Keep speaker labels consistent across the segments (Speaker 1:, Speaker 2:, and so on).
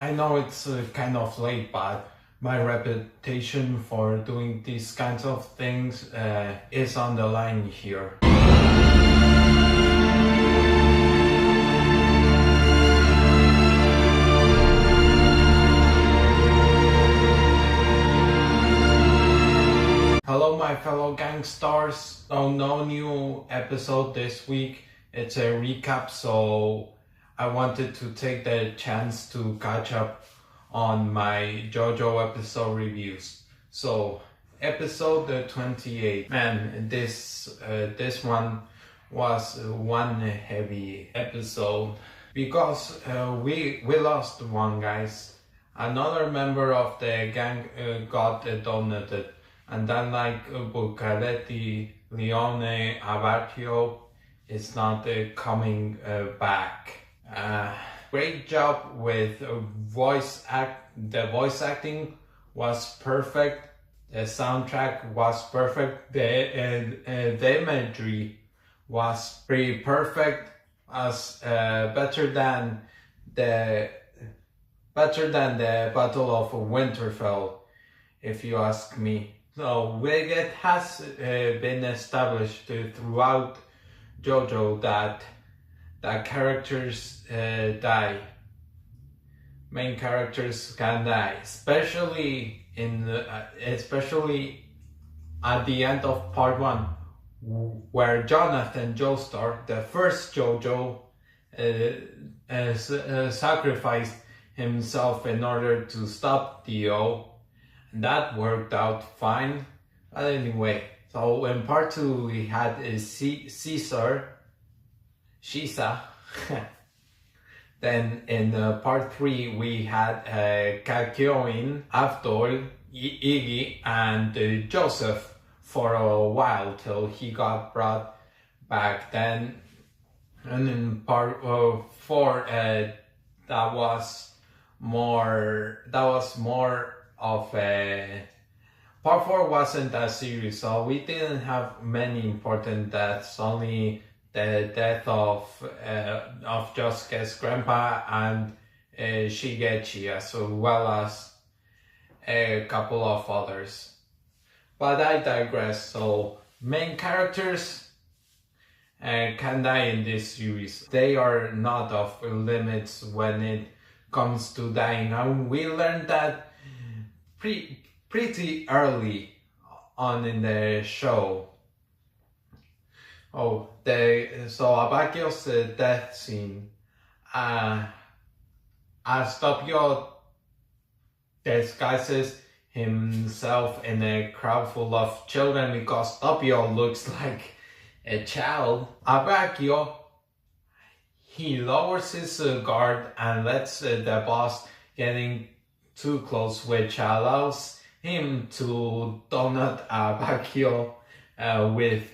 Speaker 1: I know it's kind of late, but my reputation for doing these kinds of things is on the line here. Hello my fellow gangsters, no new episode this week. It's a recap, so I wanted to take the chance to catch up on my JoJo episode reviews. So episode 28, man, this one was one heavy episode because we lost one, guys. Another member of the gang got donated. And then like Bucaretti, Leone, Abbacchio is not coming back. Great job with the voice acting was perfect. The soundtrack was perfect. The imagery was pretty perfect. Was better than the Battle of Winterfell, if you ask me. So it has been established throughout JoJo that characters die. Main characters can die, especially at the end of part 1, where Jonathan Joestar, the first JoJo, sacrificed himself in order to stop Dio. That worked out fine. But anyway, so in part 2 we had Shisa. Then in part 3 we had Kakyoin, Avdol, Iggy, and Joseph for a while till he got brought back. Then, and in part 4 that was more of a part 4 wasn't as serious, so we didn't have many important deaths, only the death of Josuke's grandpa and Shigechi, as well as a couple of others. But I digress. So main characters can die in this series. They are not off limits when it comes to dying, and we learned that pretty early on in the show. So Abbacchio's death scene, as Topio disguises himself in a crowd full of children because Topio looks like a child. Abbacchio, he lowers his guard and lets the boss getting too close, which allows him to donut Abbacchio with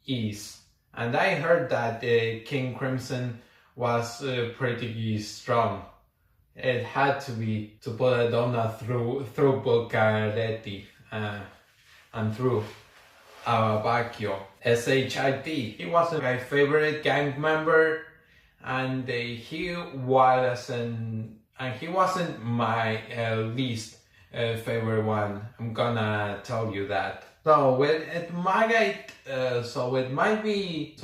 Speaker 1: ease. And I heard that King Crimson was pretty strong. It had to be to put a donut through Bucaretti and through Abbacchio. SHIT. He wasn't my favorite gang member, and he wasn't my least favorite one. I'm gonna tell you that. So it might be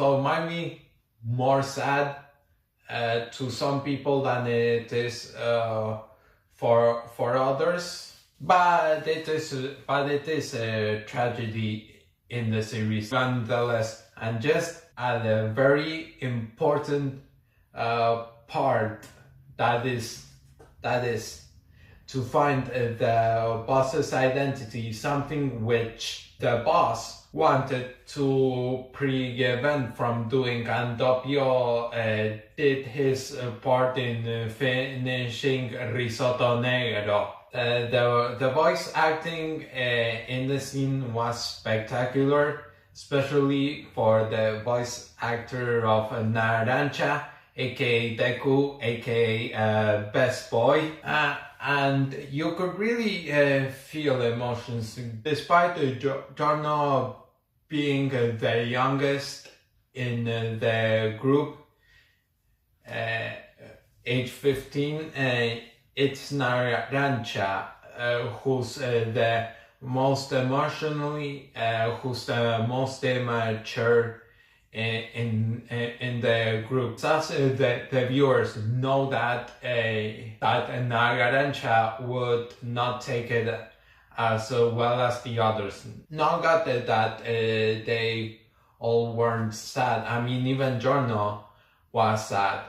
Speaker 1: more sad to some people than it is for others. But it is a tragedy in the series nonetheless, and just at a very important part that is to find the boss's identity, something which the boss wanted to prevent from doing, and Doppio did his part in finishing Risotto Negro. The voice acting in the scene was spectacular, especially for the voice actor of Narancha, aka Deku, aka Best Boy. And you could really feel emotions, despite Giorno being the youngest in the group, age 15. it's Naranja who's the most emotionally, who's the most immature in the group. Thus, the viewers know that Naranja would not take it as well as the others. Not that they all weren't sad. I mean, even Giorno was sad.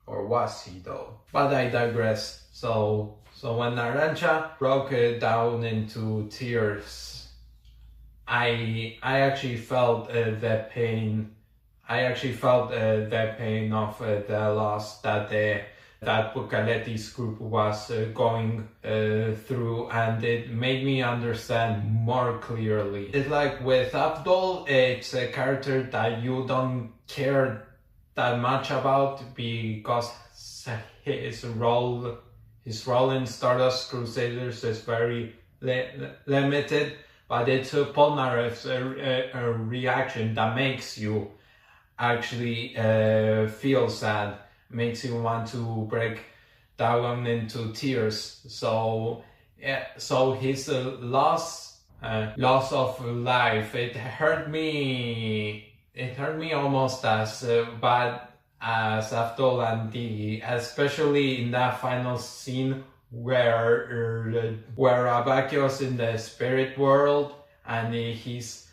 Speaker 1: Or was he though? But I digress. So when Naranja broke it down into tears, I actually felt the pain. I actually felt the pain of the loss that Bucaletti's group was going through, and it made me understand more clearly. It's like with Abdul, it's a character that you don't care that much about because his role in Stardust Crusaders is very limited, but it's Polnareff's reaction that makes you actually feel sad, makes you want to break down into tears. So his loss of life, it hurt me almost as bad as Abdul and Digi, especially in that final scene where Abakio's in the spirit world and he's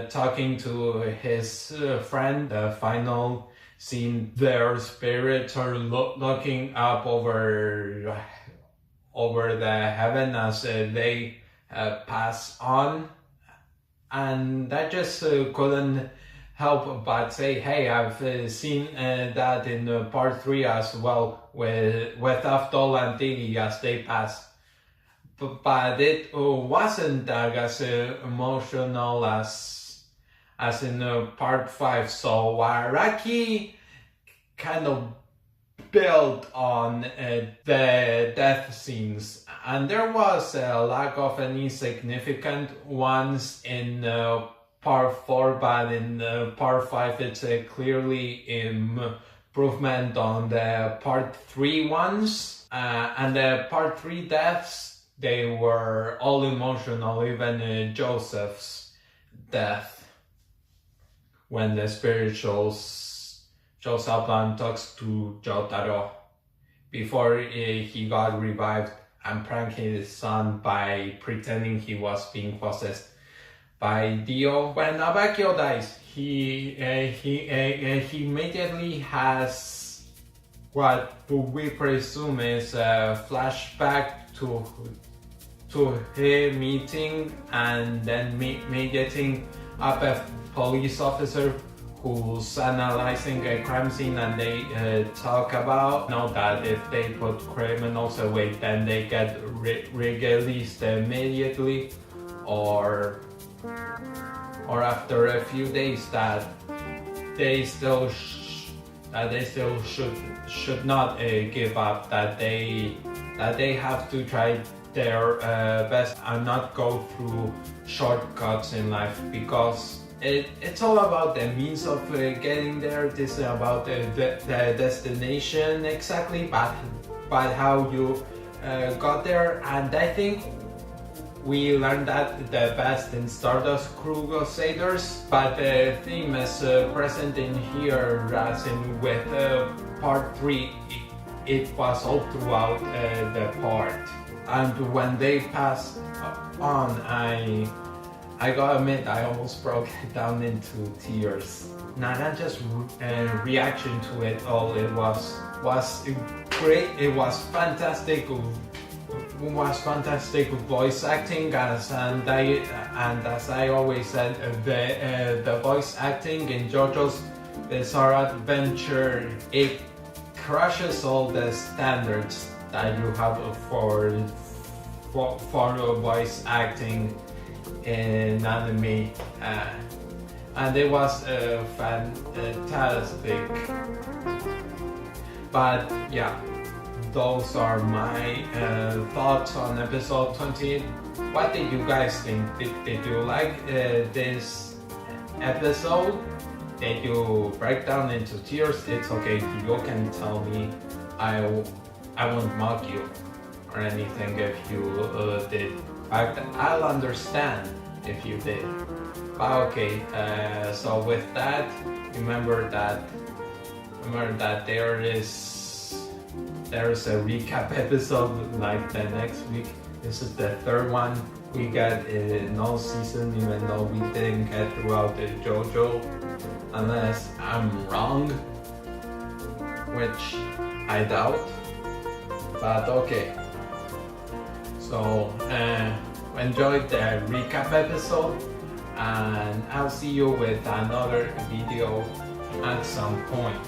Speaker 1: talking to his friend. The final scene, their spirits are looking up over the heaven as they pass on, and that just couldn't help but say, hey, I've seen that in part 3 as well with Abdul and Digi as they pass. But it wasn't as emotional as in part 5. So Araki kind of built on the death scenes, and there was a lack of any significant ones in part 4, but in part 5 it's clearly improvement on the part 3 ones, and the part 3 deaths, they were all emotional, even Joseph's death, when the spirit shows up and talks to Jotaro before he got revived and pranked his son by pretending he was being possessed by Dio. When Abakio dies, he immediately has what we presume is a flashback to him meeting and then meeting up a police officer who's analyzing a crime scene, and they talk about that if they put criminals away, then they get released immediately, or after a few days, that they still should not give up, that they have to try their best and not go through shortcuts in life, because it's all about the means of getting there. This is about the destination exactly, but how you got there. And I think we learned that the best in Stardust Crusaders, but the theme is present in here, as in with part 3, it was all throughout the part. And when they passed on, I gotta admit, I almost broke down into tears. Naranja's reaction to it all, it was great. It was fantastic. Voice acting, and as I always said, the voice acting in JoJo's Bizarre Adventure, it crushes all the standards that you have for voice acting in anime, and it was fantastic. But yeah, those are my thoughts on episode 20. What did you guys think? Did you like this episode? Did you break down into tears? It's okay, you can tell me. I won't mock you or anything if you did. But I'll understand if you did. But okay, so with that, remember that there's a recap episode like the next week. This is the third one we got in all season, even though we didn't get throughout the JoJo, unless I'm wrong, which I doubt. But okay, so enjoy the recap episode, and I'll see you with another video at some point.